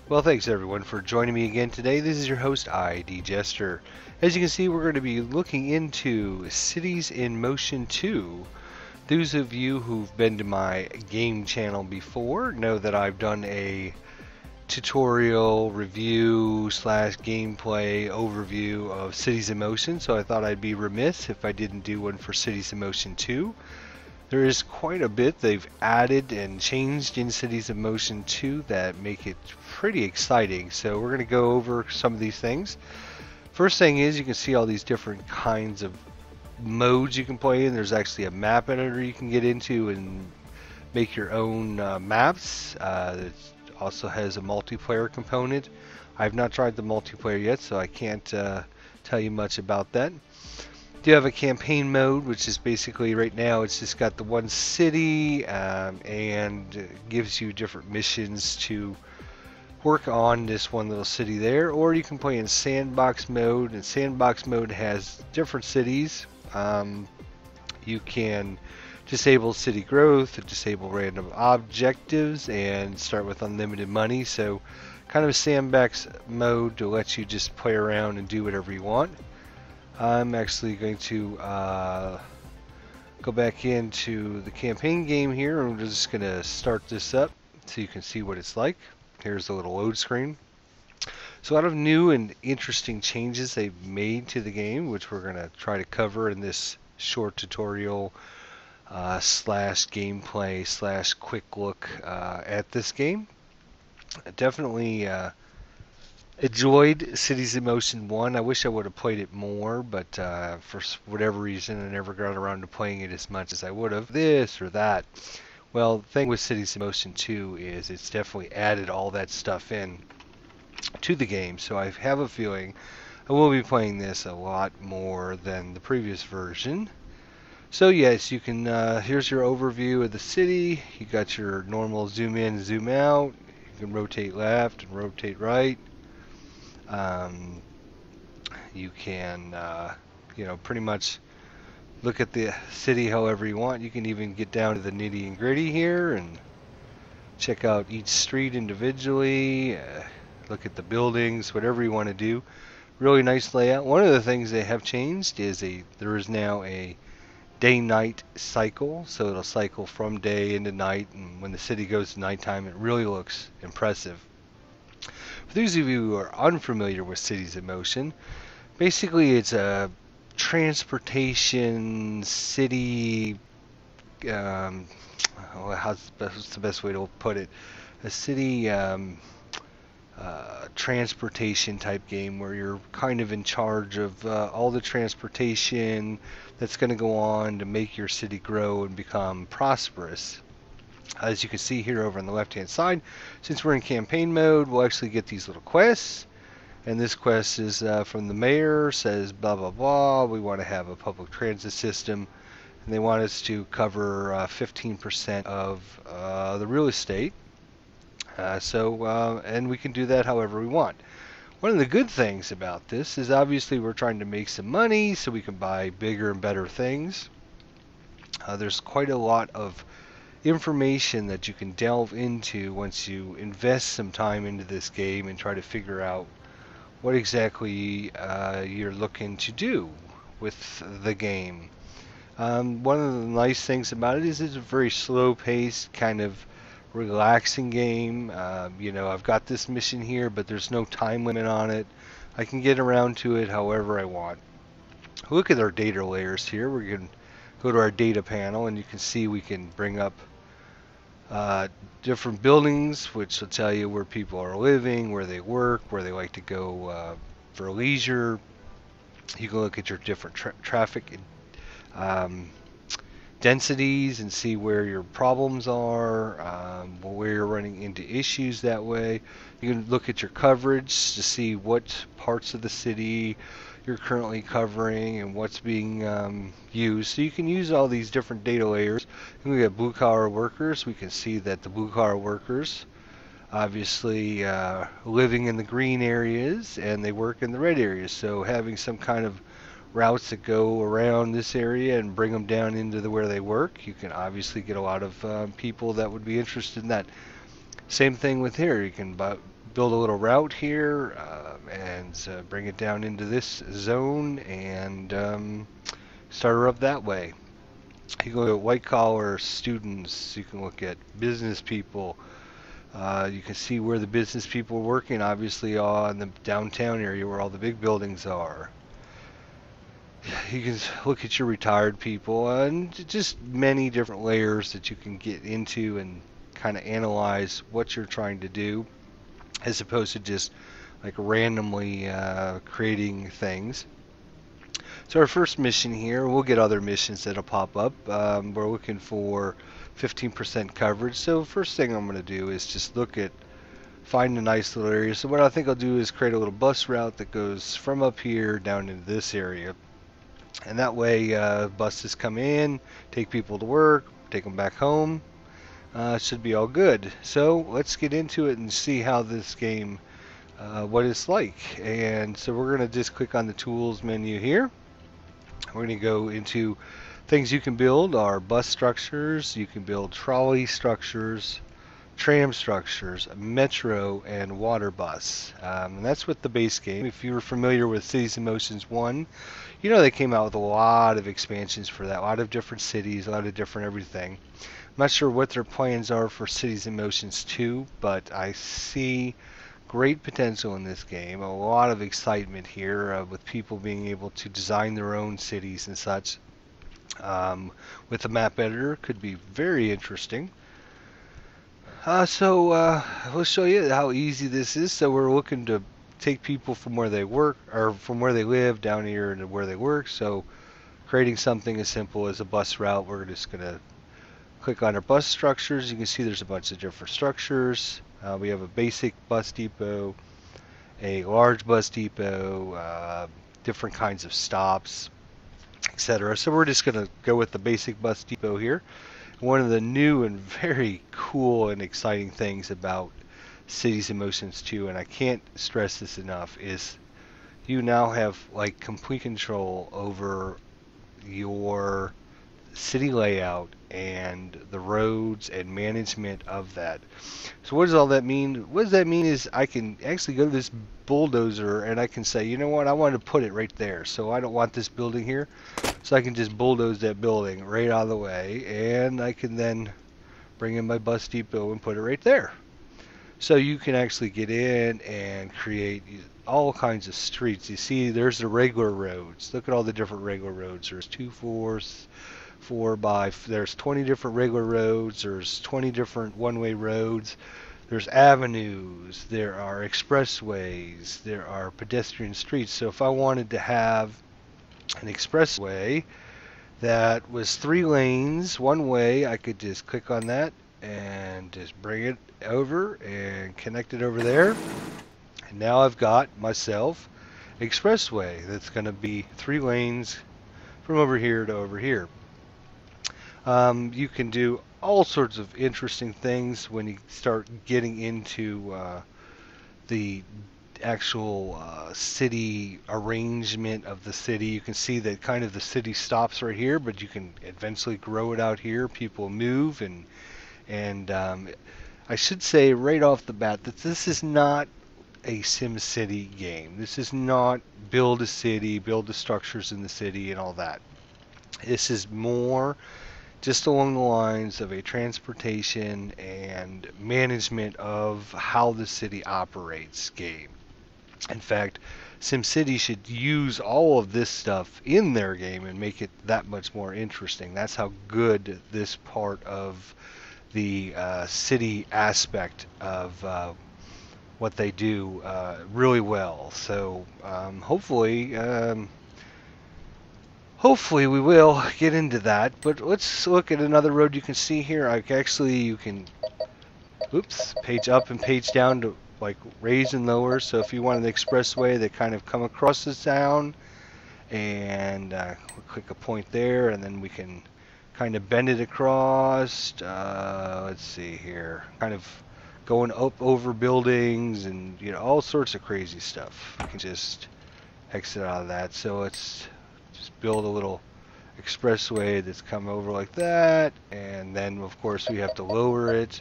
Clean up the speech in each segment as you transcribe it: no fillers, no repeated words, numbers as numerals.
Well, thanks everyone for joining me again today. This is your host, ID Jester. As you can see, we're going to be looking into Cities in Motion 2. Those of you who've been to my game channel before know that I've done a tutorial review slash gameplay overview of Cities in Motion, so I thought I'd be remiss if I didn't do one for Cities in Motion 2. There is quite a bit they've added and changed in Cities in Motion 2 that make it pretty exciting. So we're going to go over some of these things. First thing is you can see all these different kinds of modes you can play in. There's actually a map editor you can get into and make your own maps. It also has a multiplayer component. I've not tried the multiplayer yet, so I can't tell you much about that. You have a campaign mode, which is basically right now it's just got the one city and gives you different missions to work on this one little city there. Or you can play in sandbox mode, and sandbox mode has different cities. You can disable city growth, disable random objectives, and start with unlimited money. So kind of a sandbox mode to let you just play around and do whatever you want. I'm actually going to go back into the campaign game here, and we're just going to start this up so you can see what it's like. Here's the little load screen. So a lot of new and interesting changes they've made to the game, which we're going to try to cover in this short tutorial slash gameplay slash quick look at this game. Definitely enjoyed Cities in Motion 1. I wish I would have played it more, but for whatever reason I never got around to playing it as much as I would have. This or that. Well, the thing with Cities in Motion 2 is it's definitely added all that stuff in to the game, so I have a feeling I will be playing this a lot more than the previous version. So yes, you can, here's your overview of the city. You got your normal zoom in, zoom out. You can rotate left and rotate right. You can, pretty much look at the city however you want. You can even get down to the nitty and gritty here and check out each street individually. Look at the buildings, whatever you want to do. Really nice layout. One of the things they have changed is there is now a day-night cycle, so it'll cycle from day into night, and when the city goes to nighttime, it really looks impressive. For those of you who are unfamiliar with Cities in Motion, basically it's a transportation city, what's the best way to put it? A city transportation type game where you're kind of in charge of all the transportation that's going to go on to make your city grow and become prosperous. As you can see here over on the left hand side, since we're in campaign mode, we'll actually get these little quests. And this quest is from the mayor, says blah blah blah, we want to have a public transit system, and they want us to cover 15% of the real estate. And we can do that however we want. One of the good things about this is obviously we're trying to make some money so we can buy bigger and better things. There's quite a lot of information that you can delve into once you invest some time into this game and try to figure out what exactly you're looking to do with the game. One of the nice things about it is it's a very slow-paced, kind of relaxing game. I've got this mission here, but there's no time limit on it. I can get around to it however I want. Look at our data layers here. We're going to go to our data panel, and you can see we can bring up different buildings, which will tell you where people are living, where they work, where they like to go for leisure. You can look at your different traffic densities and see where your problems are, where you're running into issues that way. You can look at your coverage to see what parts of the city you're currently covering and what's being used. So you can use all these different data layers. And we got blue collar workers. We can see that the blue collar workers obviously living in the green areas and they work in the red areas. So having some kind of routes that go around this area and bring them down into where they work, you can obviously get a lot of people that would be interested in that. Same thing with here. You can build a little route here and bring it down into this zone and start her up that way. You can look at white collar students, you can look at business people. You can see where the business people are working, obviously in the downtown area where all the big buildings are. You can look at your retired people and just many different layers that you can get into and kind of analyze what you're trying to do, as opposed to just like randomly creating things. So our first mission here, we'll get other missions that'll pop up. We're looking for 15% coverage. So first thing I'm going to do is just find a nice little area. So what I think I'll do is create a little bus route that goes from up here down into this area. And that way buses come in, take people to work, take them back home. Should be all good. So let's get into it and see how this game, what it's like. And so we're going to just click on the tools menu here. We're going to go into things you can build are bus structures, you can build trolley structures, tram structures, metro, and water bus. And that's with the base game. If you were familiar with Cities in Motions 1, you know they came out with a lot of expansions for that, a lot of different cities, a lot of different everything. I'm not sure what their plans are for Cities in Motions 2, but I see great potential in this game. A lot of excitement here with people being able to design their own cities and such. With the map editor, could be very interesting. So we'll show you how easy this is. So we're looking to take people from where they work or from where they live down here into where they work. So creating something as simple as a bus route, we're just going to click on our bus structures. You can see there's a bunch of different structures. We have a basic bus depot, a large bus depot, different kinds of stops, etc. So we're just going to go with the basic bus depot here. One of the new and very cool and exciting things about Cities in Motions 2, and I can't stress this enough, is you now have like complete control over your city layout and the roads and management of that. So what does all that mean? What does that mean is I can actually go to this bulldozer and I can say, you know what, I want to put it right there. So I don't want this building here. So I can just bulldoze that building right out of the way, and I can then bring in my bus depot and put it right there. So you can actually get in and create all kinds of streets. You see there's the regular roads. Look at all the different regular roads. There's 2, 4, 4 by, there's 20 different regular roads, there's 20 different one-way roads, there's avenues, there are expressways, there are pedestrian streets. So if I wanted to have an expressway that was 3 lanes one way, I could just click on that and just bring it over and connect it over there, and now I've got myself an expressway that's going to be 3 lanes from over here to over here. You can do all sorts of interesting things when you start getting into the actual city arrangement of the city. You can see that kind of the city stops right here, but you can eventually grow it out here. People move, and I should say right off the bat that this is not a SimCity game. This is not build a city, build the structures in the city and all that. This is more just along the lines of a transportation and management of how the city operates game. In fact, SimCity should use all of this stuff in their game and make it that much more interesting. That's how good this part of the city aspect of what they do really well. So hopefully we will get into that, but let's look at another road. You can see here, you can, page up and page down to like raise and lower. So if you want an expressway that kind of come across the town, and we'll click a point there, and then we can kind of bend it across. Let's see here, kind of going up over buildings and all sorts of crazy stuff. We can just exit out of that. So let's just build a little expressway that's come over like that, and then of course we have to lower it.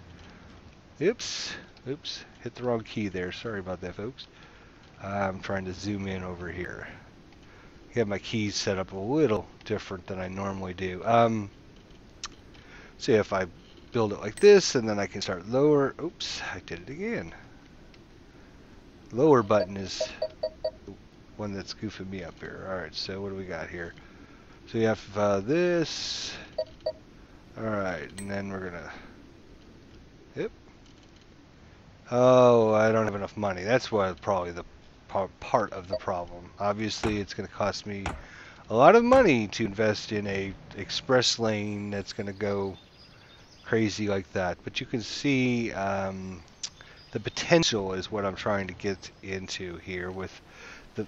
Oops, Oops, hit the wrong key there. Sorry about that, folks. I'm trying to zoom in over here. I have my keys set up a little different than I normally do. See if I build it like this, and then I can start lower. Oops, I did it again. Lower button is the one that's goofing me up here. All right, so what do we got here? So you have this. All right, and then we're gonna. Yep. Oh, I don't have enough money. That's what probably the part of the problem. Obviously, it's going to cost me a lot of money to invest in a express lane that's going to go crazy like that. But you can see the potential is what I'm trying to get into here with the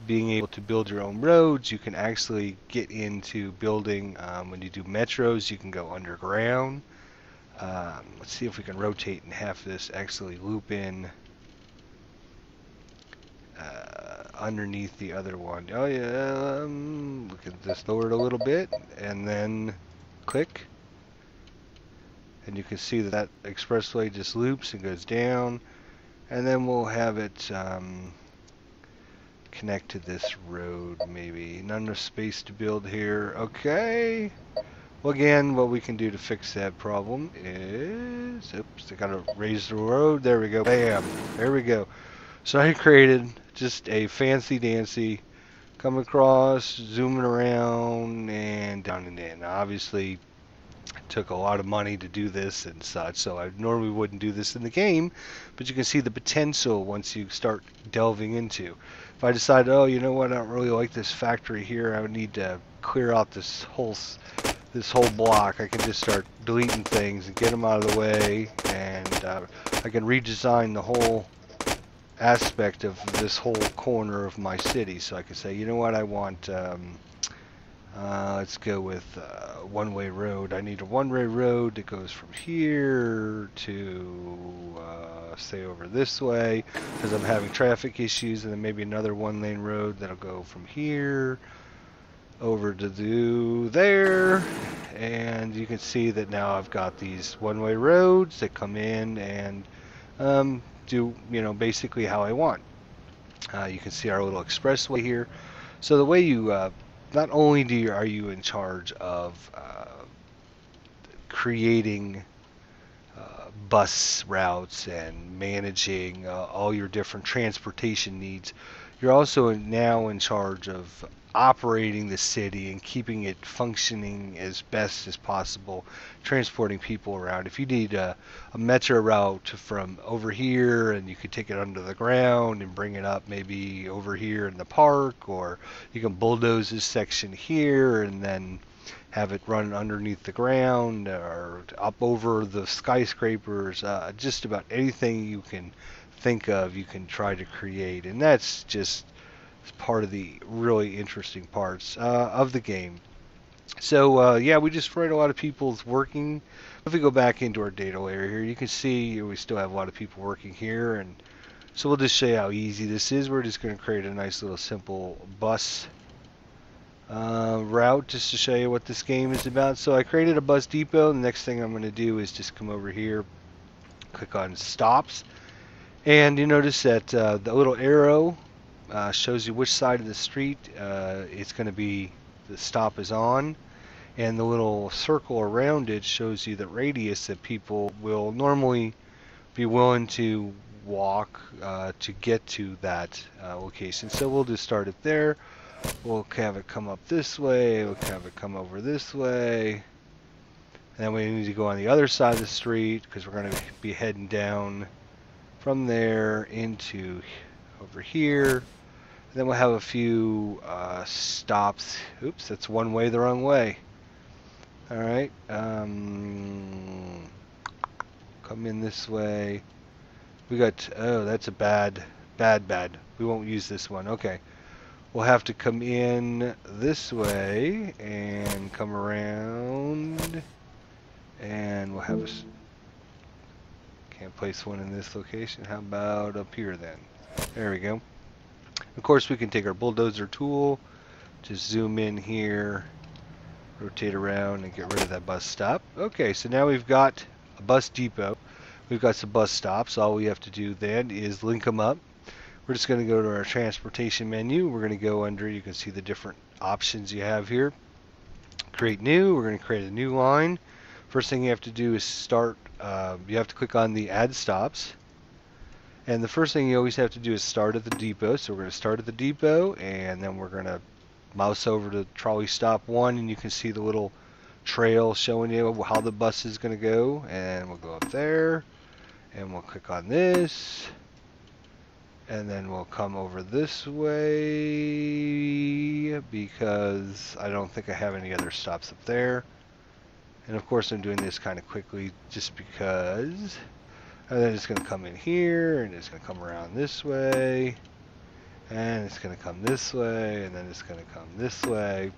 being able to build your own roads. You can actually get into building when you do metros. You can go underground. Let's see if we can rotate and have this actually loop in underneath the other one. Oh yeah, we can just lower it a little bit and then click. And you can see that that expressway just loops and goes down. And then we'll have it connect to this road maybe. Not enough space to build here. Okay. Well, again, what we can do to fix that problem is, oops, I gotta raise the road. There we go. Bam. There we go. So I created just a fancy dancy, come across, zooming around, and down and in. Obviously, it took a lot of money to do this and such, so I normally wouldn't do this in the game, but you can see the potential once you start delving into. If I decide, oh, you know what, I don't really like this factory here, I would need to clear out this whole block. I can just start deleting things and get them out of the way, and I can redesign the whole aspect of this whole corner of my city. So I can say, you know what, I want let's go with one-way road. I need a one-way road that goes from here to say over this way because I'm having traffic issues, and then maybe another one-lane road that'll go from here over to there, and you can see that now I've got these one-way roads that come in and do, you know, basically how I want. You can see our little expressway here. So the way you not only are you in charge of creating bus routes and managing all your different transportation needs, you're also now in charge of operating the city and keeping it functioning as best as possible, transporting people around. If you need a metro route from over here, and you could take it under the ground and bring it up maybe over here in the park, or you can bulldoze this section here and then have it run underneath the ground or up over the skyscrapers. Just about anything you can think of, you can try to create, and that's just part of the really interesting parts of the game. So yeah, we just write a lot of people's working. If we go back into our data layer here, you can see we still have a lot of people working here, and so we'll just show you how easy this is. We're just going to create a nice little simple bus route just to show you what this game is about. So I created a bus depot. The next thing I'm going to do is just come over here, click on stops, and you notice that the little arrow shows you which side of the street it's going to be, the stop is on, and the little circle around it shows you the radius that people will normally be willing to walk to get to that location. So we'll just start it there. We'll have it come up this way, we'll have it come over this way, and then we need to go on the other side of the street because we're going to be heading down from there into over here. Then we'll have a few stops. Oops, that's one way the wrong way. Alright, come in this way. We got, oh, that's a bad. We won't use this one. Okay. We'll have to come in this way and come around, and we'll have a, can't place one in this location. How about up here then? There we go. Of course, we can take our bulldozer tool, just zoom in here, rotate around, and get rid of that bus stop. Okay, so now we've got a bus depot. We've got some bus stops. All we have to do then is link them up. We're just going to go to our transportation menu. We're going to go under, you can see the different options you have here. Create new. We're going to create a new line. First thing you have to do is start, you have to click on the add stops. And the first thing you always have to do is start at the depot. So we're going to start at the depot, and then we're going to mouse over to trolley stop 1, and you can see the little trail showing you how the bus is going to go. And we'll go up there, and we'll click on this, and then we'll come over this way because I don't think I have any other stops up there. And of course I'm doing this kind of quickly just because. And then it's going to come in here, and it's going to come around this way, and it's going to come this way, and then it's going to come this way.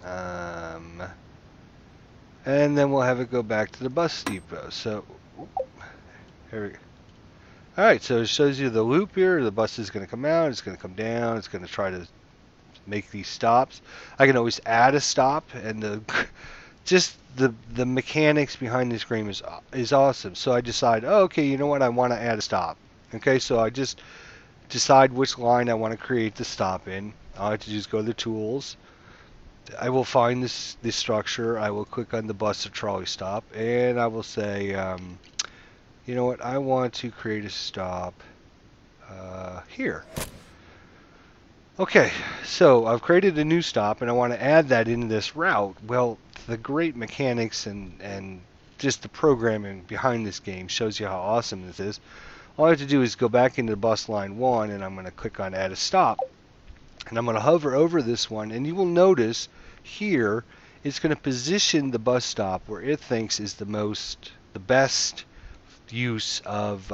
And then we'll have it go back to the bus depot. So, here we go. Alright, so it shows you the loop here. The bus is going to come out, it's going to come down, it's going to try to make these stops. I can always add a stop, and just the mechanics behind this game is awesome. So I decide, oh, okay, you know what, I want to add a stop. Okay, so I just decide which line I want to create the stop in. All I have to do is go to the tools. I will find this structure. I will click on the bus or trolley stop, and I will say, you know what, I want to create a stop here. Okay, so I've created a new stop, and I want to add that into this route. Well, the great mechanics and just the programming behind this game shows you how awesome this is. All I have to do is go back into bus line 1, and I'm going to click on add a stop. And I'm going to hover over this one, and you will notice here it's going to position the bus stop where it thinks is the best use of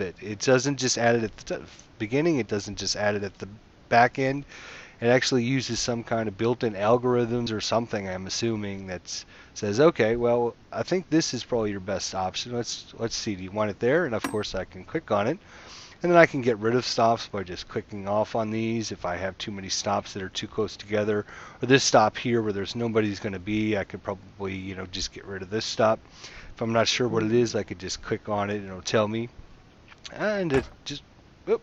it. It doesn't just add it at the beginning, it doesn't just add it at the back end. It actually uses some kind of built-in algorithms or something, I'm assuming, that says, okay, well, I think this is probably your best option. Let's see, do you want it there? And of course I can click on it. And then I can get rid of stops by just clicking off on these. If I have too many stops that are too close together, or this stop here where there's nobody's going to be, I could probably, you know, just get rid of this stop. If I'm not sure what it is, I could just click on it and it'll tell me. And it just, oop,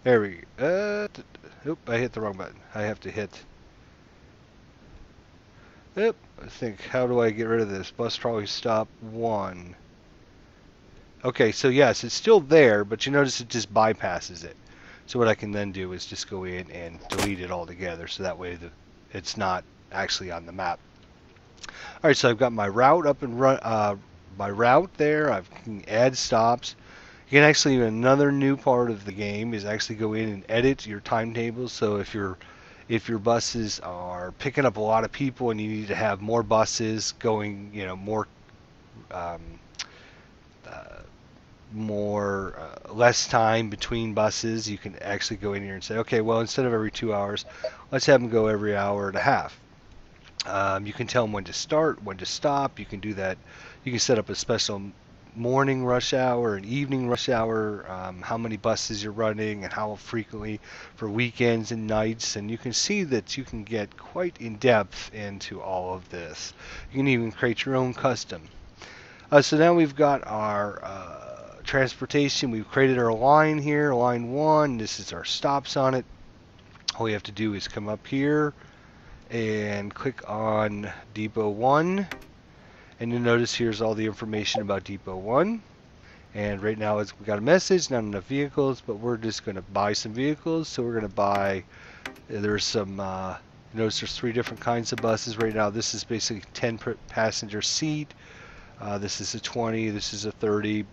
there we go. Oop, I hit the wrong button. I have to hit, oop, I think, how do I get rid of this? Bus trolley stop 1. Okay, so yes, it's still there, but you notice it just bypasses it. So what I can then do is just go in and delete it altogether, so that way it's not actually on the map. All right, so I've got my route up and my route there. I can add stops. You can actually, another new part of the game is actually go in and edit your timetables. So if your buses are picking up a lot of people and you need to have more buses going, you know, less time between buses, you can actually go in here and say, okay, well, instead of every 2 hours, let's have them go every hour and a half. You can tell them when to start, when to stop. You can do that. You can set up a special morning rush hour and evening rush hour, how many buses you're running and how frequently for weekends and nights. And you can see that you can get quite in depth into all of this. You can even create your own custom. So now we've got our transportation. We've created our line here, line 1. This is our stops on it. All we have to do is come up here and click on Depot 1. And you'll notice here's all the information about Depot 1. And right now we've got a message, not enough vehicles, but we're just going to buy some vehicles. So we're going to buy, there's some, notice there's 3 different kinds of buses right now. This is basically 10 passenger seat. This is a 20, this is a 30.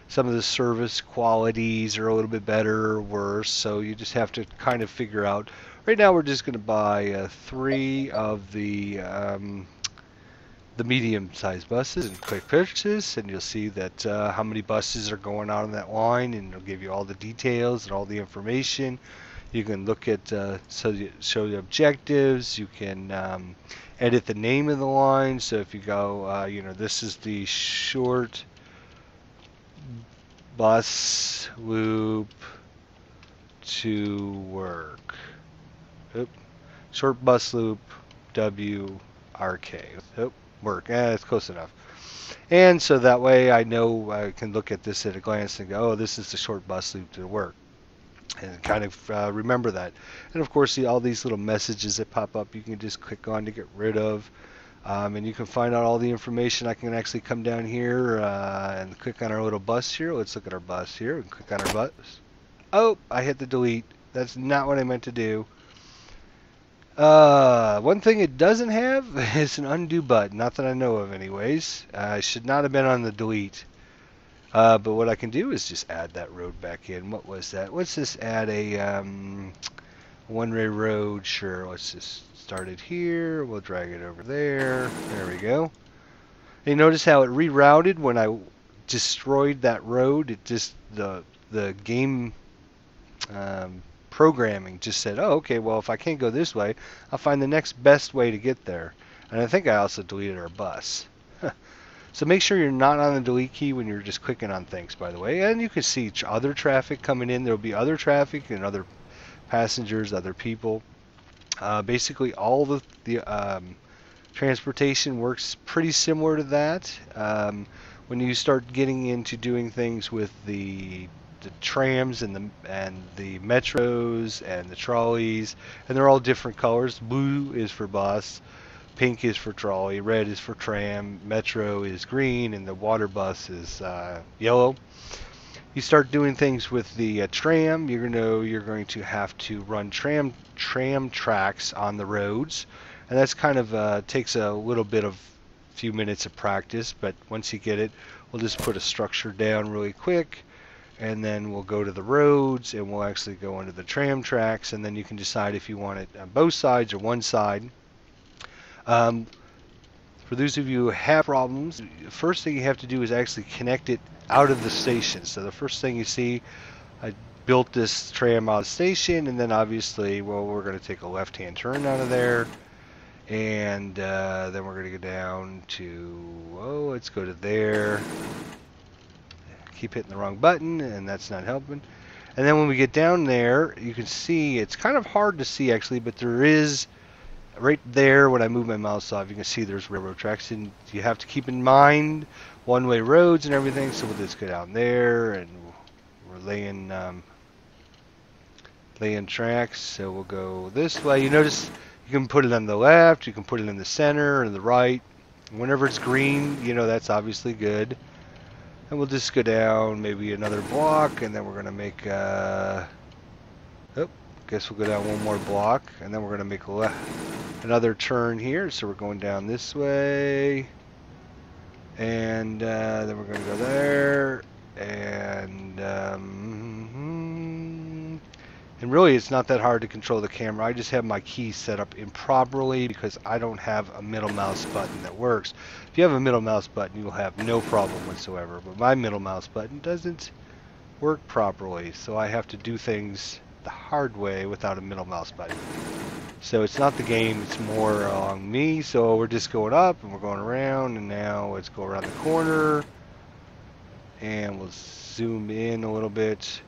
Some of the service qualities are a little bit better or worse, so you just have to kind of figure out. Right now we're just going to buy 3 of the medium-sized buses and click purchase, and you'll see that how many buses are going on that line, and it'll give you all the details and all the information. You can look at show the objectives. You can edit the name of the line. So if you go, you know, this is the short bus loop to work. Oop. Short bus loop WRK. Oop. Work. It's close enough. And so that way I know I can look at this at a glance and go, oh, this is the short bus loop to work. And kind of remember that. And of course, see all these little messages that pop up, you can just click on to get rid of. And you can find out all the information. I can actually come down here and click on our little bus here. Let's look at our bus here and click on our bus. Oh, I hit the delete. That's not what I meant to do. One thing it doesn't have is an undo button. Not that I know of anyways. I should not have been on the delete. But what I can do is just add that road back in. What was that? Let's just add a one-way road. Sure, let's just start it here. We'll drag it over there. There we go. And you notice how it rerouted when I destroyed that road? It just, the game programming just said, oh, okay, well, if I can't go this way, I'll find the next best way to get there. And I think I also deleted our bus. So make sure you're not on the delete key when you're just clicking on things, by the way. And you can see other traffic coming in. There'll be other traffic and other passengers, other people. Basically, all the transportation works pretty similar to that. When you start getting into doing things with the trams and the metros and the trolleys, and they're all different colors. Blue is for bus, pink is for trolley, red is for tram, metro is green, and the water bus is yellow. You start doing things with the tram, you're going to have to run tram tracks on the roads, and that's kind of takes a little bit of few minutes of practice, but once you get it, we'll just put a structure down really quick, and then we'll go to the roads and we'll actually go into the tram tracks, and then you can decide if you want it on both sides or one side. For those of you who have problems, the first thing you have to do is actually connect it out of the station. So the first thing you see, I built this tram out of the station, and then obviously, well, we're going to take a left-hand turn out of there, and then we're going to go down to, oh, let's go to there. Keep hitting the wrong button, and that's not helping. And then when we get down there, you can see, it's kind of hard to see actually, but there is, right there when I move my mouse off, you can see there's railroad tracks, and you have to keep in mind one-way roads and everything. So we'll just go down there, and we're laying tracks. So we'll go this way. You notice you can put it on the left, you can put it in the center or the right. Whenever it's green, you know that's obviously good. And we'll just go down maybe another block, and then we're going to make guess we'll go down one more block, and then we're going to make another turn here. So we're going down this way, and then we're going to go there, and really it's not that hard to control the camera. I just have my keys set up improperly because I don't have a middle mouse button that works. If you have a middle mouse button, you'll have no problem whatsoever, but my middle mouse button doesn't work properly, so I have to do things the hard way without a middle mouse button. So it's not the game, it's more along me. So we're just going up and we're going around, and now let's go around the corner, and we'll zoom in a little bit.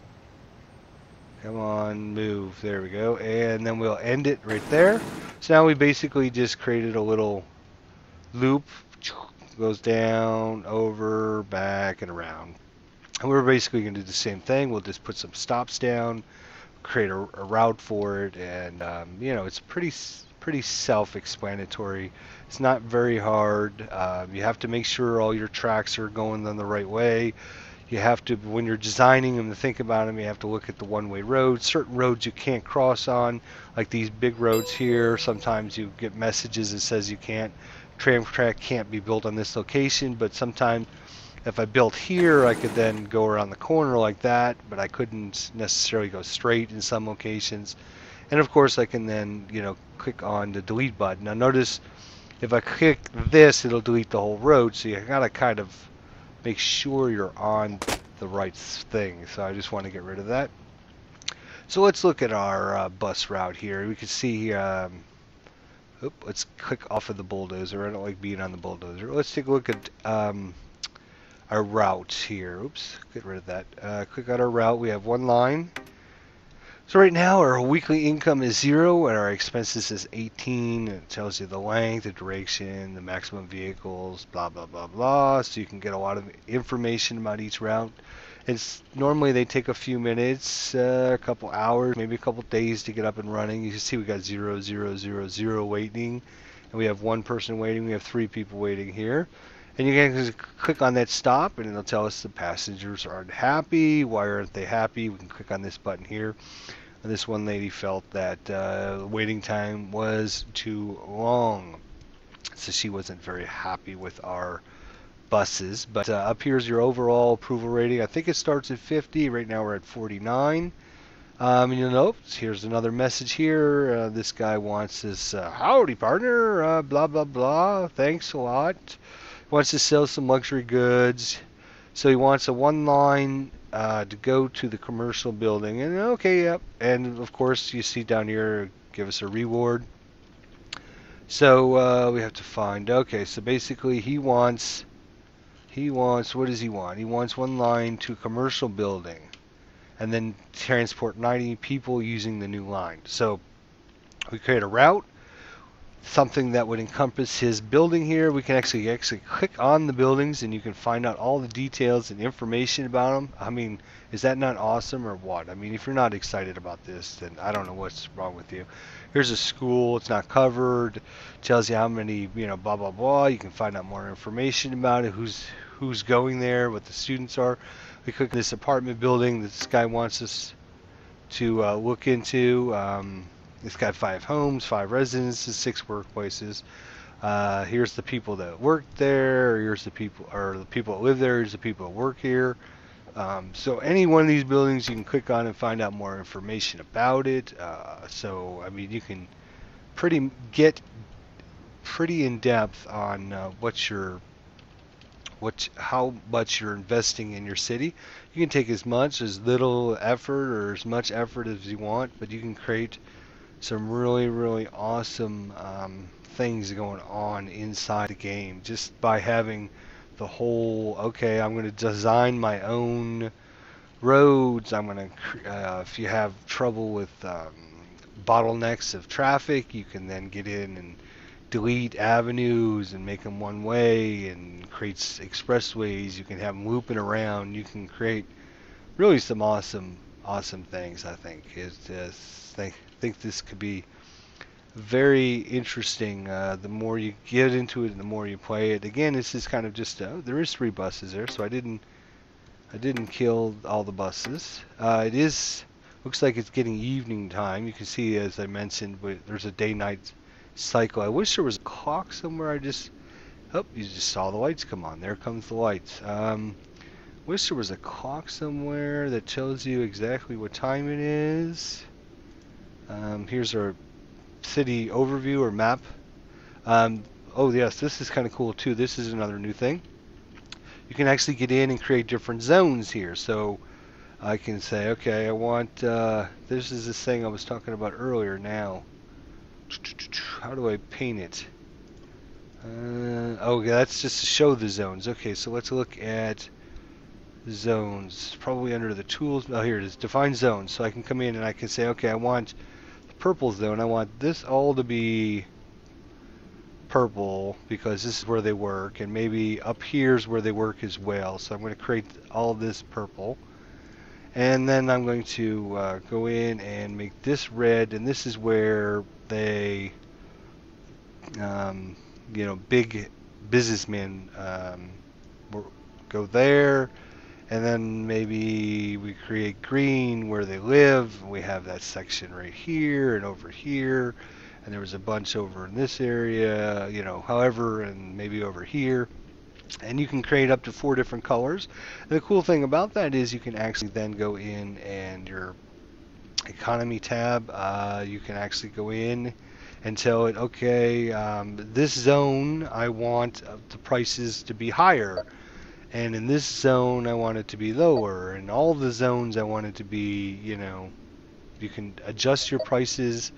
Come on, move. There we go. And then we'll end it right there. So now we basically just created a little loop. Goes down, over, back, and around. And we're basically going to do the same thing. We'll just put some stops down, create a route for it, and you know, it's pretty self-explanatory. It's not very hard. You have to make sure all your tracks are going in the right way. You have to, when you're designing them, to think about them, you have to look at the one-way roads. Certain roads you can't cross on, like these big roads here. Sometimes you get messages that says you can't, tram track can't be built on this location, but sometimes if I built here, I could then go around the corner like that, but I couldn't necessarily go straight in some locations. And of course, I can then, you know, click on the delete button. Now notice, if I click this, it'll delete the whole road, so you gotta kind of make sure you're on the right thing. So I just want to get rid of that. So let's look at our bus route here. We can see, let's click off of the bulldozer. I don't like being on the bulldozer. Let's take a look at our route here. Oops, get rid of that. Click on our route. We have one line. So right now our weekly income is 0 and our expenses is 18. It tells you the length, the duration, the maximum vehicles, blah blah blah blah. So you can get a lot of information about each route. It's normally they take a few minutes, a couple hours, maybe a couple days to get up and running. You can see we got 0 0 0 0 waiting, and we have one person waiting. We have 3 people waiting here. And you can just click on that stop and it'll tell us the passengers aren't happy. Why aren't they happy? We can click on this button here. And this one lady felt that waiting time was too long. So she wasn't very happy with our buses. But up here's your overall approval rating. I think it starts at 50. Right now we're at 49. And you'll note, here's another message here. This guy wants this, howdy partner, blah, blah, blah. Thanks a lot. Wants to sell some luxury goods. So he wants a one line to go to the commercial building. And okay, yep. And of course, you see down here, give us a reward. So we have to find. Okay, so basically he wants, what does he want? He wants one line to a commercial building and then transport 90 people using the new line. So we create a route, something that would encompass his building here. We can actually click on the buildings and you can find out all the details and information about them. I mean, is that not awesome or what? I mean, if you're not excited about this, then I don't know what's wrong with you. Here's a school. It's not covered. Tells you how many, blah, blah, blah. You can find out more information about it, who's going there, what the students are. We click on this apartment building that this guy wants us to look into. It's got 5 homes, 5 residences, 6 workplaces. Here's the people that work there. Here's the people, or the people that live there. Here's the people that work here. So any one of these buildings you can click on and find out more information about it. So I mean, you can get pretty in depth on how much you're investing in your city. You can take as much, as little effort, or as much effort as you want, but you can create some really, really awesome things going on inside the game just by having the whole, okay, I'm going to design my own roads. I'm going to, if you have trouble with bottlenecks of traffic, you can then get in and delete avenues and make them one way and create expressways. You can have them looping around. You can create really some awesome things. I think think this could be very interesting. The more you get into it and the more you play it. Again, this is kind of just there is 3 buses there, so I didn't kill all the buses. It looks like it's getting evening time. You can see, as I mentioned, there's a day-night cycle. I wish there was a clock somewhere. You just saw the lights come on. There comes the lights. Wish there was a clock somewhere that tells you exactly what time it is. Here's our city overview or map. Oh yes, this is kind of cool too. This is another new thing. You can actually get in and create different zones here. So I can say, okay, I want, this is this thing I was talking about earlier now. How do I paint it? Okay, that's just to show the zones. Okay, so let's look at zones. Probably under the tools. Oh, here it is. Define zones. So I can come in and I can say, okay, I want the purple zone. I want this all to be purple because this is where they work, and maybe up here's where they work as well. So I'm going to create all this purple, and then I'm going to go in and make this red, and this is where they, big businessmen go there. And then maybe we create green where they live. We have that section right here and over here. And there was a bunch over in this area, however, and maybe over here. And you can create up to 4 different colors. And the cool thing about that is you can actually then go in and your economy tab, you can actually go in and tell it, okay, this zone I want the prices to be higher. And in this zone, I want it to be lower. And all the zones, I want it to be, you can adjust your prices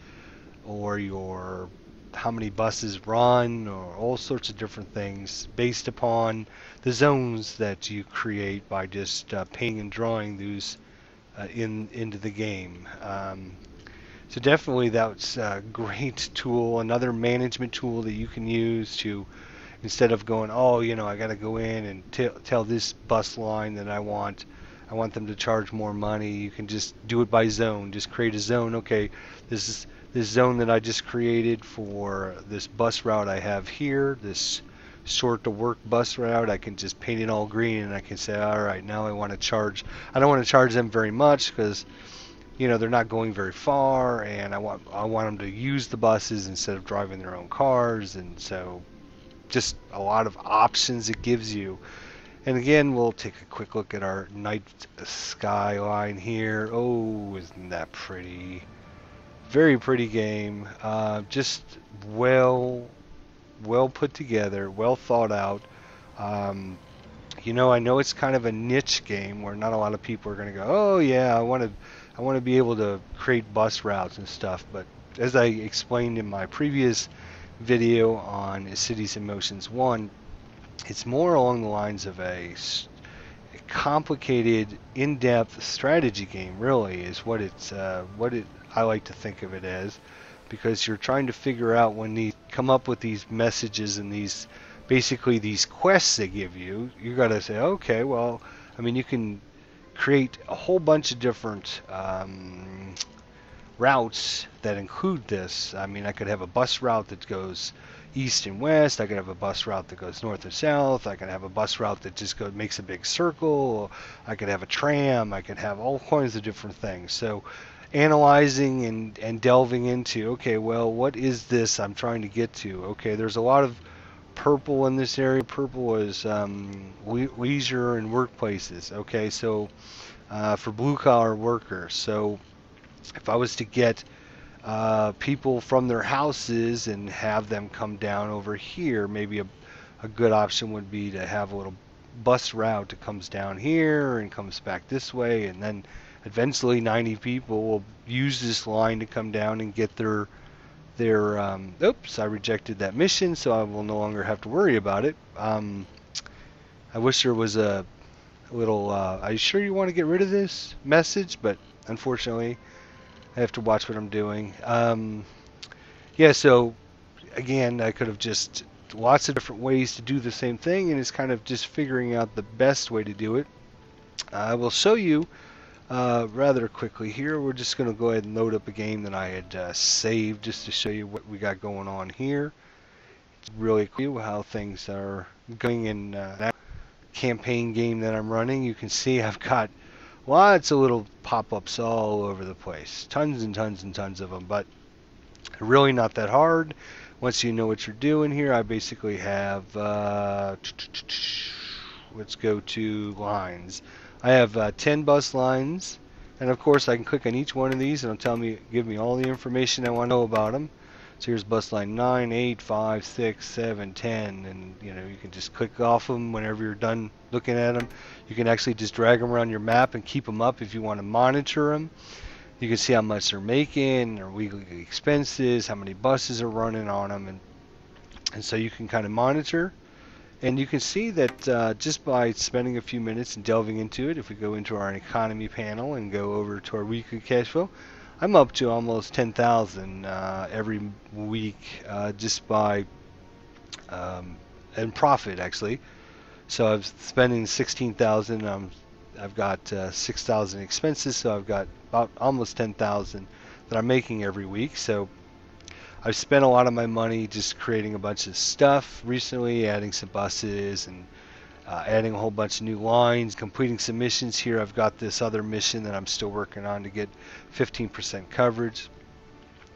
or how many buses run or all sorts of different things based upon the zones that you create by just painting and drawing these into the game. So definitely that's a great tool, another management tool that you can use to, instead of going, oh, I got to go in and tell this bus line that I want them to charge more money. You can just do it by zone. Just create a zone. Okay, this is this zone that I just created for this bus route I have here, this sort to work bus route. I can just paint it all green, and I can say, all right, now I want to charge. I don't want to charge them very much because they're not going very far, and I want them to use the buses instead of driving their own cars, and so just a lot of options it gives you. And again, we'll take a quick look at our night skyline here. Oh, isn't that pretty? Very pretty game. Just well put together, well thought out. I know it's kind of a niche game where not a lot of people are going to go, oh yeah, I want to be able to create bus routes and stuff. But as I explained in my previous video on Cities in Motions 1, it's more along the lines of a complicated, in-depth strategy game. Really, is what I like to think of it as, because you're trying to figure out when they come up with these messages and these quests they give you. You got to say, okay, well, I mean, you can create a whole bunch of different routes that include this. I mean, I could have a bus route that goes east and west. I could have a bus route that goes north and south. I could have a bus route that just makes a big circle. I could have a tram. I could have all kinds of different things. So analyzing and delving into, okay, well, what is this I'm trying to get to? Okay, there's a lot of purple in this area. Purple is leisure and workplaces. Okay, so for blue collar workers. So if I was to get people from their houses and have them come down over here, maybe a good option would be to have a little bus route that comes down here and comes back this way, and then eventually 90 people will use this line to come down and get their oops, I rejected that mission, so I will no longer have to worry about it. I wish there was a little are you sure you want to get rid of this message, but unfortunately I have to watch what I'm doing. Yeah, so again, I could have just lots of different ways to do the same thing, and it's kind of just figuring out the best way to do it. I will show you rather quickly here. We're just going to go ahead and load up a game that I had saved just to show you what we got going on here. It's really cool how things are going in that campaign game that I'm running. You can see I've got lots of little pop-ups all over the place. Tons and tons and tons of them, but really not that hard. Once you know what you're doing here, I basically have, let's go to lines. I have 10 bus lines, and of course I can click on each one of these and give me all the information I want to know about them. So here's bus line 9, 8, 5, 6, 7, 10, and you can just click off them whenever you're done looking at them. You can actually just drag them around your map and keep them up if you want to monitor them. You can see how much they're making, their weekly expenses, how many buses are running on them, and so you can kind of monitor. And you can see that just by spending a few minutes and delving into it, if we go into our economy panel and go over to our weekly cash flow, I'm up to almost 10,000 every week just by and profit actually. So I'm spending 16,000. I've got 6,000 expenses, so I've got about almost 10,000 that I'm making every week. So I've spent a lot of my money just creating a bunch of stuff recently, adding some buses and adding a whole bunch of new lines, completing some missions here. I've got this other mission that I'm still working on to get 15% coverage.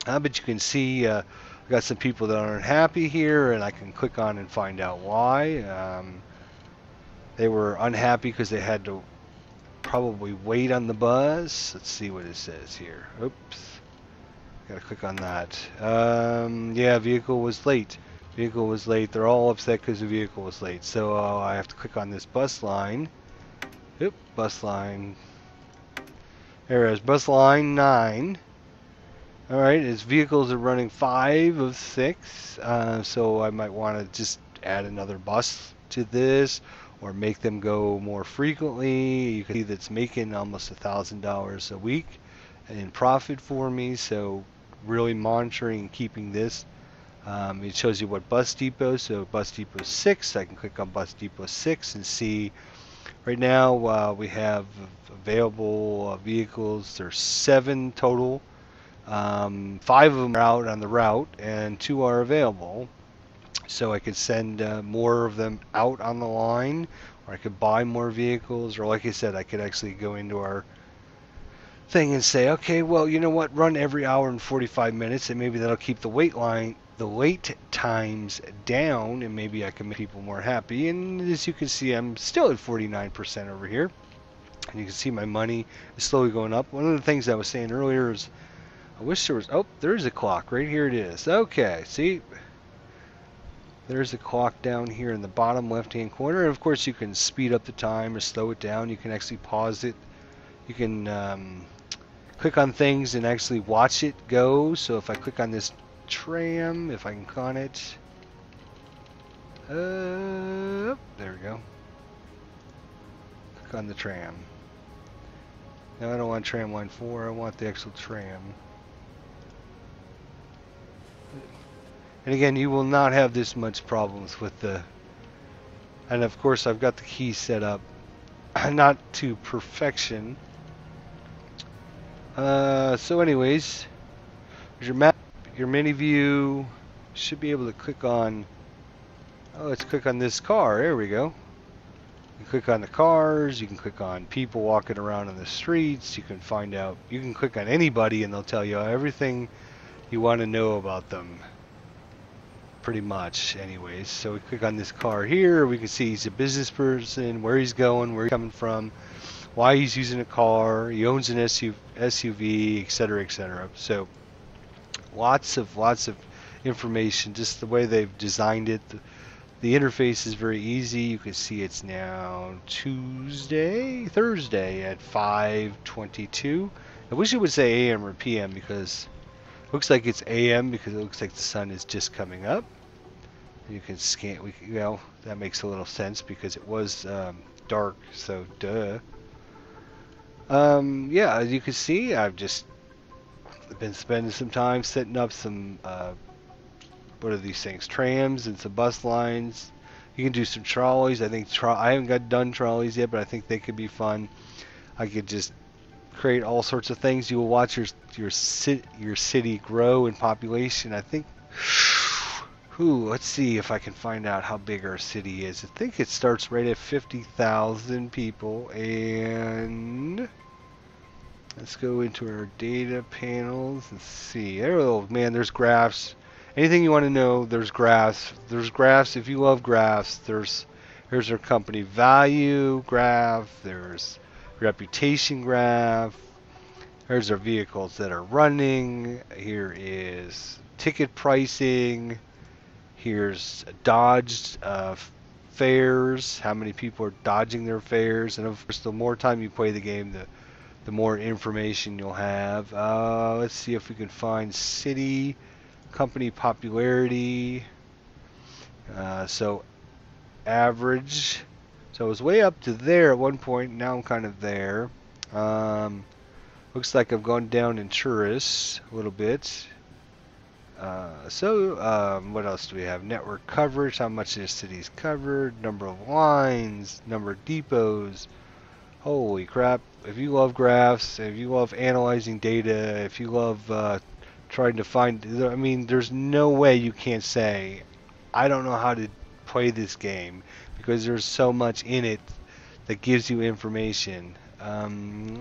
But you can see I've got some people that aren't happy here, and I can click on and find out why. They were unhappy because they had to probably wait on the bus. Let's see what it says here. Oops. Gotta click on that. Yeah, vehicle was late. Vehicle was late. They're all upset because the vehicle was late. So I have to click on this bus line. Oop, bus line. There it is, bus line 9. Alright, its vehicles are running 5 of 6. So I might want to just add another bus to this. or make them go more frequently. You can see that's making almost $1,000 a week in profit for me. So really monitoring and keeping this. It shows you what bus depot. So bus depot 6. I can click on bus depot 6 and see. Right now we have available vehicles. There's 7 total. 5 of them are out on the route, and 2 are available. So I could send more of them out on the line, or I could buy more vehicles, or like I said, I could actually go into our thing and say, okay, well, you know what, run every hour and 45 minutes, and maybe that'll keep the wait times down, and maybe I can make people more happy. And as you can see, I'm still at 49% over here, and you can see my money is slowly going up. One of the things I was saying earlier is I wish there was, oh, there's a clock right here. It is. Okay, see, there's a clock down here in the bottom left hand corner. And of course you can speed up the time or slow it down. You can actually pause it. You can click on things and actually watch it go. So if I click on this tram, if I can click on it, there we go. Click on the tram. Now I don't want tram line 4, I want the actual tram. And again, you will not have this much problems with the, and of course I've got the key set up not to perfection. So anyways, there's your map, your menu view. Should be able to click on, oh, let's click on this car. There we go. You can click on the cars, you can click on people walking around on the streets, you can find out, you can click on anybody and they'll tell you everything you want to know about them. Pretty much anyways. So we click on this car here, we can see he's a business person, where he's going, where he's coming from, why he's using a car, he owns an SUV, etc., etc. So lots of information, just the way they've designed it. The interface is very easy. You can see it's now Thursday at 5:22. I wish it would say AM or PM because looks like it's AM because it looks like the sun is just coming up. You can scan. Well, that makes a little sense because it was dark. So duh. Yeah, as you can see, I've just been spending some time setting up some what are these things? Trams and some bus lines. You can do some trolleys. I think I haven't done trolleys yet, but I think they could be fun. I could just create all sorts of things. You will watch your city grow in population. I think. Let's see if I can find out how big our city is. I think it starts right at 50,000 people, and let's go into our data panels and see. Oh man, there's graphs. Anything you want to know, there's graphs. There's graphs. If you love graphs, here's our company value graph. There's reputation graph. Here's our vehicles that are running. Here is ticket pricing. Here's dodged fares. How many people are dodging their fares? And of course, the more time you play the game, the more information you'll have. Let's see if we can find city. Company popularity, so average, so I was way up to there at one point, now I'm kind of there. Looks like I've gone down in tourists a little bit. What else do we have? Network coverage, how much the city's covered, number of lines, number of depots. Holy crap, if you love graphs, if you love analyzing data, if you love trying to find, I mean, there's no way you can't say I don't know how to play this game because there's so much in it that gives you information.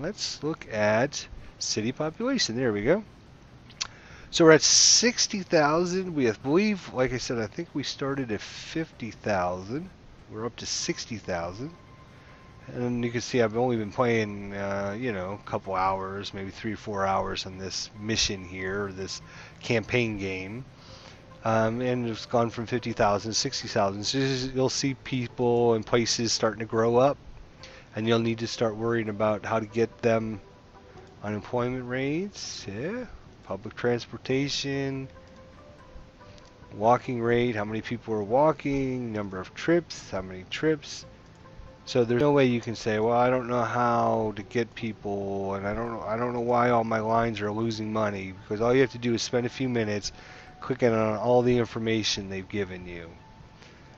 Let's look at city population. There we go. So we're at 60,000. We believe, like I said, I think we started at 50,000. We're up to 60,000. And you can see I've only been playing, you know, a couple hours, maybe 3 or 4 hours on this mission here, this campaign game. And it's gone from 50,000 to 60,000. So you'll see people and places starting to grow up. And you'll need to start worrying about how to get them unemployment rates, yeah, public transportation, walking rate, how many people are walking, number of trips, how many trips. So there's no way you can say, well, I don't know how to get people, and I don't know why all my lines are losing money, because all you have to do is spend a few minutes clicking on all the information they've given you.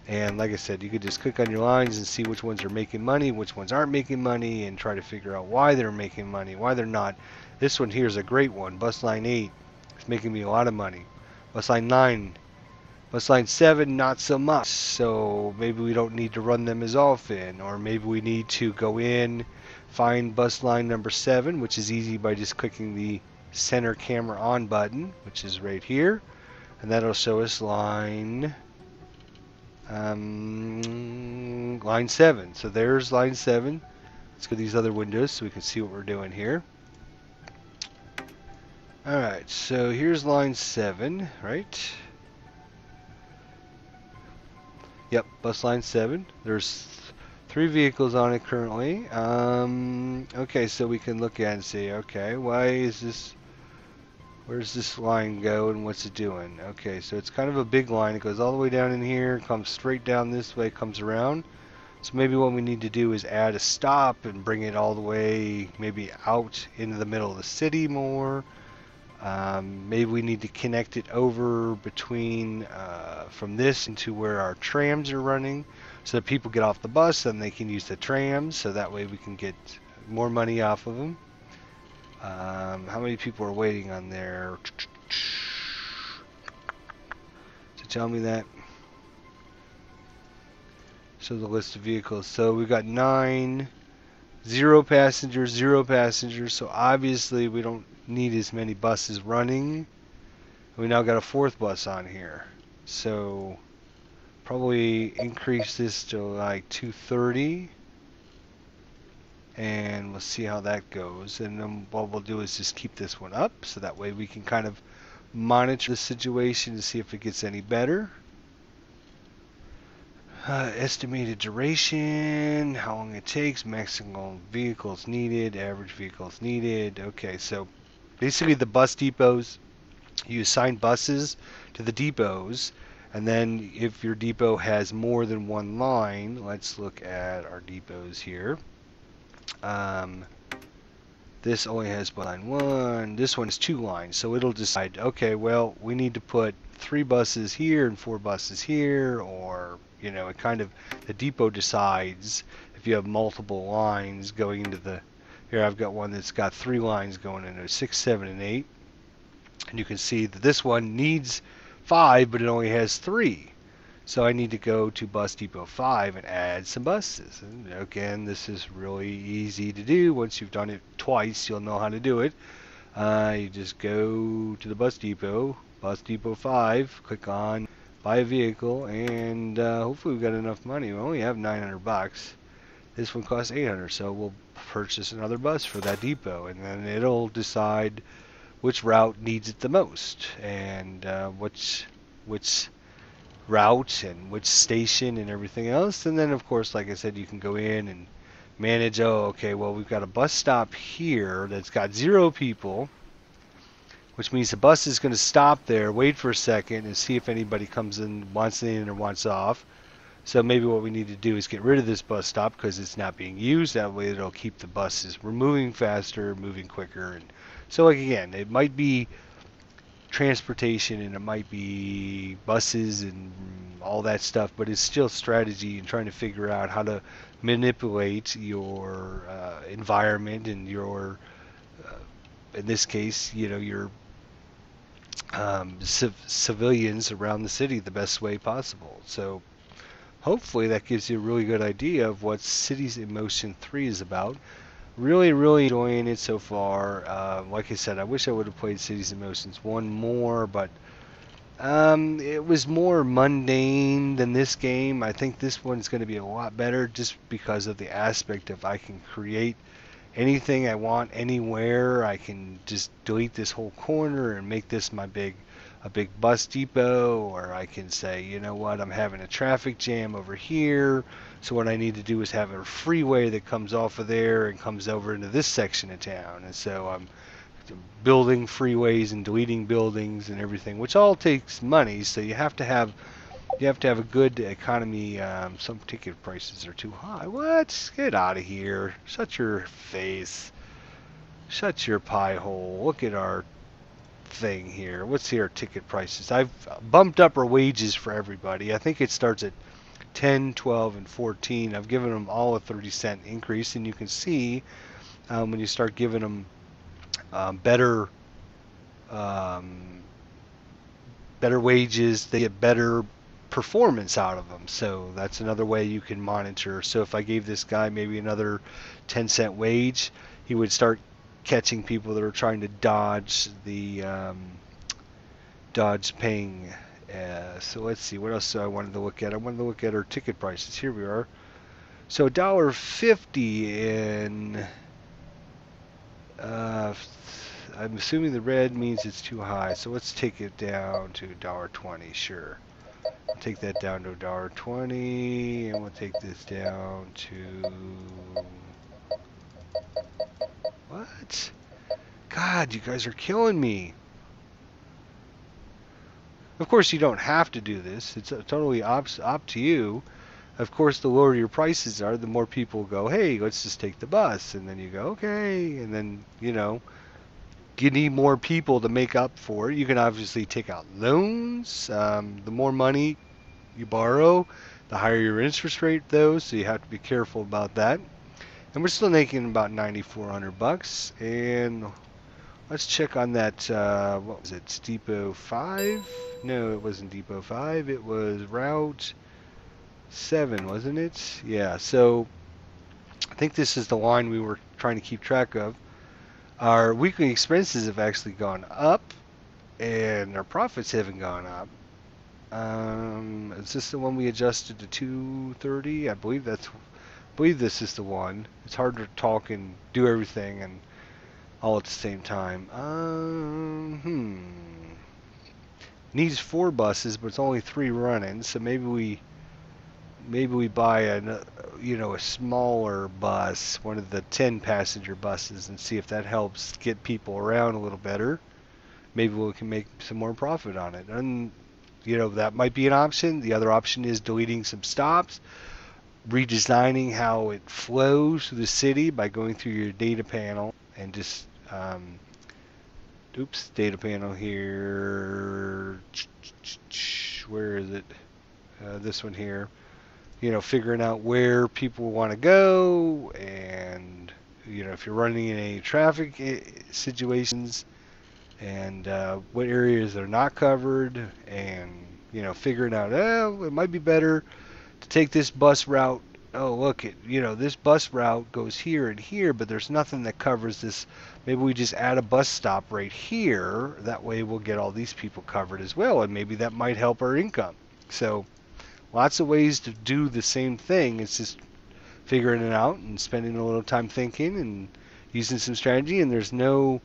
And like I said, you could just click on your lines and see which ones are making money, which ones aren't making money, and try to figure out why they're making money, why they're not. This one here is a great one. Bus line 8 is making me a lot of money. Bus line 9, bus line 7, not so much. So maybe we don't need to run them as often, or maybe we need to go in, find bus line number 7, which is easy by just clicking the center camera on button, which is right here, and that'll show us line 7. So there's line 7. Let's go to these other windows so we can see what we're doing here. Alright, so here's line 7, right? Yep, bus line 7. There's 3 vehicles on it currently. Okay, so we can look at it and see, okay, why is this, where's this line go and what's it doing? Okay, so it's kind of a big line. It goes all the way down in here, comes straight down this way, comes around. So maybe what we need to do is add a stop and bring it all the way maybe out into the middle of the city more. Maybe we need to connect it over between from this into where our trams are running, so that people get off the bus, then they can use the trams, so that way we can get more money off of them. How many people are waiting on there to tell me that? So the list of vehicles. So we got 9, 0 passengers, 0 passengers. So obviously we don't need as many buses running. We now got a 4th bus on here. So probably increase this to like 230. And we'll see how that goes. And then what we'll do is just keep this one up, so that way we can kind of monitor the situation to see if it gets any better. Estimated duration, how long it takes, maximum vehicles needed, average vehicles needed. Okay, so basically the bus depots, you assign buses to the depots, and then if your depot has more than one line, let's look at our depots here. This only has line 1, this one is 2 lines, so it'll decide, okay, well, we need to put 3 buses here and 4 buses here, or, you know, it kind of, the depot decides if you have multiple lines going into the, here I've got one that's got 3 lines going into 6, 7, and 8, and you can see that this one needs 5, but it only has 3. So I need to go to bus depot 5 and add some buses. And again, this is really easy to do. Once you've done it twice, you'll know how to do it. You just go to the bus depot 5, click on buy a vehicle, and hopefully we've got enough money. We only have 900 bucks. This one costs 800, so we'll purchase another bus for that depot, and then it'll decide which route needs it the most, and which route and which station and everything else. And then of course, like I said, you can go in and manage, oh, okay, well, we've got a bus stop here that's got 0 people, which means the bus is going to stop there, wait for a second, and see if anybody comes in, wants in or wants off. So maybe what we need to do is get rid of this bus stop because it's not being used. That way it'll keep the buses moving faster, moving quicker. And so, like, again, it might be transportation and it might be buses and all that stuff, but it's still strategy and trying to figure out how to manipulate your environment and your in this case, you know, your civilians around the city the best way possible. So hopefully that gives you a really good idea of what Cities in Motion 3 is about. Really enjoying it so far. Like I said, I wish I would have played Cities in Motions 1 more, but it was more mundane than this game. I think this one's going to be a lot better just because of the aspect of I can create anything I want anywhere. I can just delete this whole corner and make this a big bus depot, or I can say, you know what, I'm having a traffic jam over here, so what I need to do is have a freeway that comes off of there and comes over into this section of town. And so I'm building freeways and deleting buildings and everything, which all takes money, so you have to have You have to have a good economy. Some ticket prices are too high. What? Get out of here. Shut your face. Shut your pie hole. Look at our thing here. What's our ticket prices? I've bumped up our wages for everybody. I think it starts at 10, 12, and 14. I've given them all a 30-cent increase, and you can see when you start giving them better um, better wages, they get better performance out of them. So that's another way you can monitor. So if I gave this guy maybe another 10-cent wage, he would start catching people that are trying to dodge the dodge paying. So let's see, what else I wanted to look at. I wanted to look at our ticket prices. Here we are. So $1.50 in. Uh, I'm assuming the red means it's too high. So let's take it down to $1.20. Sure. We'll take that down to $1.20, and we'll take this down to what? God, you guys are killing me. Of course, you don't have to do this. It's totally up to you. Of course, the lower your prices are, the more people go, hey, let's just take the bus. And then you go, okay. And then, you need more people to make up for it. You can obviously take out loans. The more money you borrow, the higher your interest rate, though. So you have to be careful about that. And we're still making about $9,400. And let's check on that. What was it? It's Depot 5? No, it wasn't Depot 5. It was Route 7, wasn't it? Yeah. So I think this is the line we were trying to keep track of. Our weekly expenses have actually gone up, and our profits haven't gone up. Is this the one we adjusted to 230? I believe this is the one. It's hard to talk and do everything and all at the same time. Needs 4 buses, but it's only 3 running, so maybe we buy a smaller bus, one of the 10 passenger buses, and see if that helps get people around a little better. Maybe we can make some more profit on it. And that might be an option. The other option is deleting some stops, redesigning how it flows through the city by going through your data panel and just data panel here. Where is it? This one here. Figuring out where people want to go, and if you're running in any traffic situations, and what areas are not covered, and figuring out, it might be better to take this bus route. Oh, look, this bus route goes here and here, but there's nothing that covers this. Maybe we just add a bus stop right here. That way we'll get all these people covered as well, and maybe that might help our income. So lots of ways to do the same thing. It's just figuring it out and spending a little time thinking and using some strategy, and there's no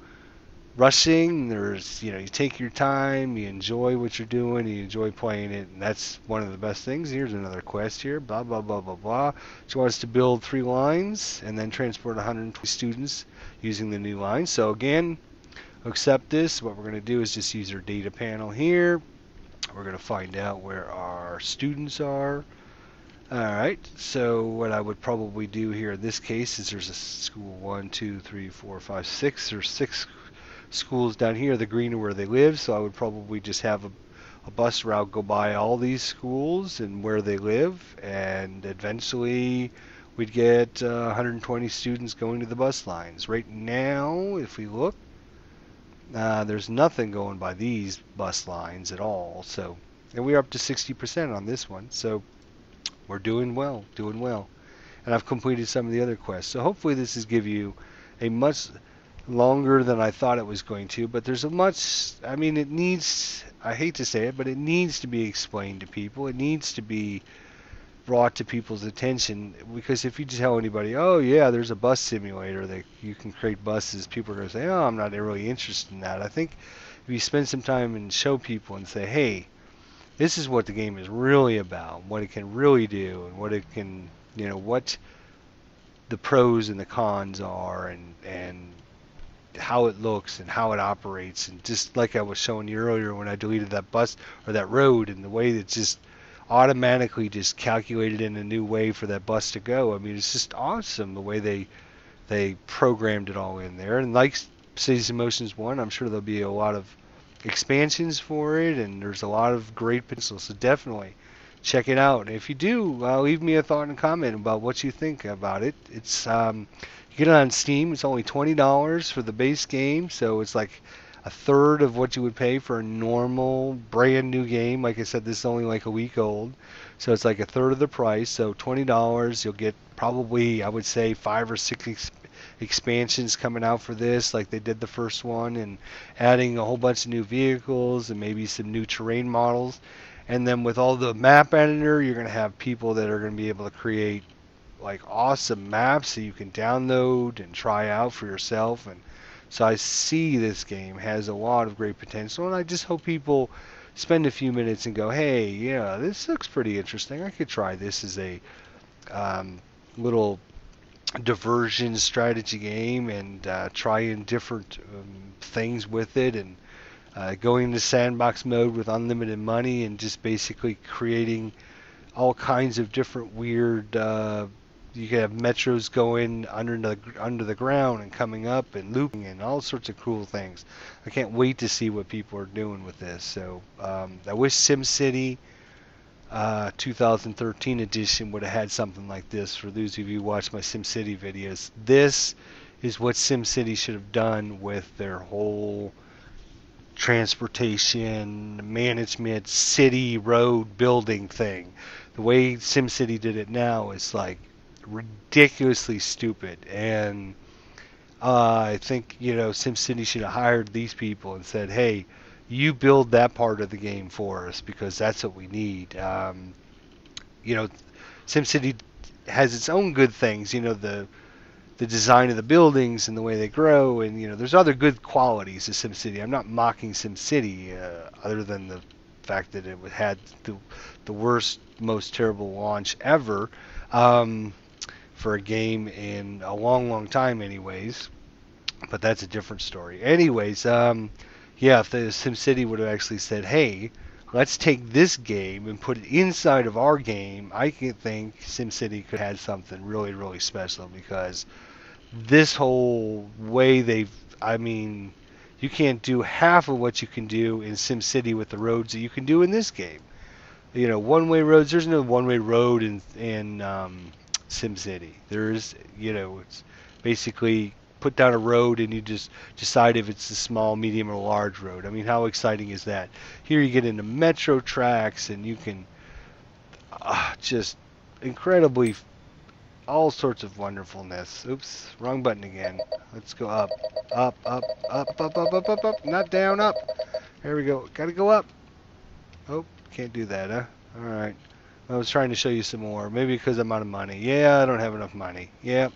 rushing. There's, you take your time, you enjoy what you're doing, you enjoy playing it, and that's one of the best things. Here's another quest here, blah, blah, blah, blah, blah. She wants to build 3 lines and then transport 120 students using the new line. So again, accept this. What we're going to do is just use our data panel here. We're going to find out where our students are. Alright, so what I would probably do here in this case is there's a school 1, 2, 3, 4, 5, 6. There's 6 schools down here. The green are where they live, so I would probably just have a bus route go by all these schools and where they live, and eventually we'd get 120 students going to the bus lines. Right now, if we look, there's nothing going by these bus lines at all. So, and we're up to 60% on this one. So we're doing well, And I've completed some of the other quests. So hopefully this has give you a much longer than I thought it was going to. But there's a much, it needs, I hate to say it, but it needs to be explained to people. It needs to be brought to people's attention, because if you tell anybody, oh yeah, there's a bus simulator that you can create buses, people are going to say, oh, I'm not really interested in that. I think if you spend some time and show people and say, hey, this is what the game is really about, what it can really do, and what it can, what the pros and the cons are, and how it looks and how it operates, and just like I was showing you earlier when I deleted that bus or that road, and the way that just automatically just calculated in a new way for that bus to go. I mean, it's just awesome the way they programmed it all in there. And like Cities in Motions 1, I'm sure there'll be a lot of expansions for it, and there's a lot of great potential. So definitely check it out. And if you do, leave me a thought and comment about what you think about it. It's you get it on Steam. It's only $20 for the base game, so it's like a third of what you would pay for a normal brand new game. Like I said, this is only like a week old, so it's like a third of the price. So $20, you'll get probably, I would say, 5 or 6 expansions coming out for this, like they did the first one, and adding a whole bunch of new vehicles and maybe some new terrain models. And then with all the map editor, you're going to have people that are going to be able to create like awesome maps that you can download and try out for yourself. And so I see this game has a lot of great potential, and I just hope people spend a few minutes and go, hey, yeah, this looks pretty interesting. I could try this as a little diversion strategy game, and trying different things with it, and going into sandbox mode with unlimited money, and just basically creating all kinds of different weird. You can have metros going under the ground and coming up and looping and all sorts of cool things. I can't wait to see what people are doing with this. So I wish SimCity 2013 edition would have had something like this. For those of you who watch my SimCity videos, this is what SimCity should have done with their whole transportation management city road building thing. The way SimCity did it now is like ridiculously stupid, and I think SimCity should have hired these people and said, hey, you build that part of the game for us, because that's what we need. SimCity has its own good things, the design of the buildings and the way they grow, and there's other good qualities of SimCity. I'm not mocking SimCity, other than the fact that it had the worst, most terrible launch ever for a game in a long, long time, anyways. But that's a different story. Anyways, yeah, if the SimCity would have actually said, hey, let's take this game and put it inside of our game, I can think SimCity could have had something really, really special, because this whole way you can't do half of what you can do in SimCity with the roads that you can do in this game. One-way roads, there's no one-way road in SimCity. There's, it's basically put down a road and you just decide if it's a small, medium, or large road. I mean, how exciting is that? Here you get into metro tracks, and you can just incredibly all sorts of wonderfulness. Oops, wrong button again. Let's go up, up, up, up, up, up, up, up, up. Not down, up. There we go. Gotta go up. Oh, can't do that, huh? All right. I was trying to show you some more. Maybe because I'm out of money. Yeah, I don't have enough money. Yeah.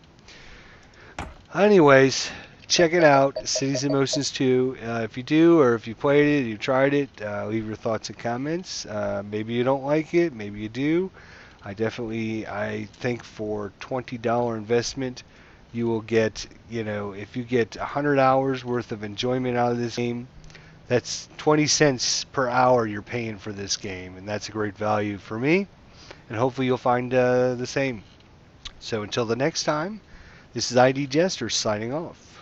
Anyways, check it out. Cities in Motions 2. If you do, or if you played it, you tried it, leave your thoughts and comments. Maybe you don't like it. Maybe you do. I think for $20 investment, you will get, if you get 100 hours worth of enjoyment out of this game, that's 20 cents per hour you're paying for this game, and that's a great value for me, and hopefully you'll find the same. So until the next time, this is ID Jester signing off.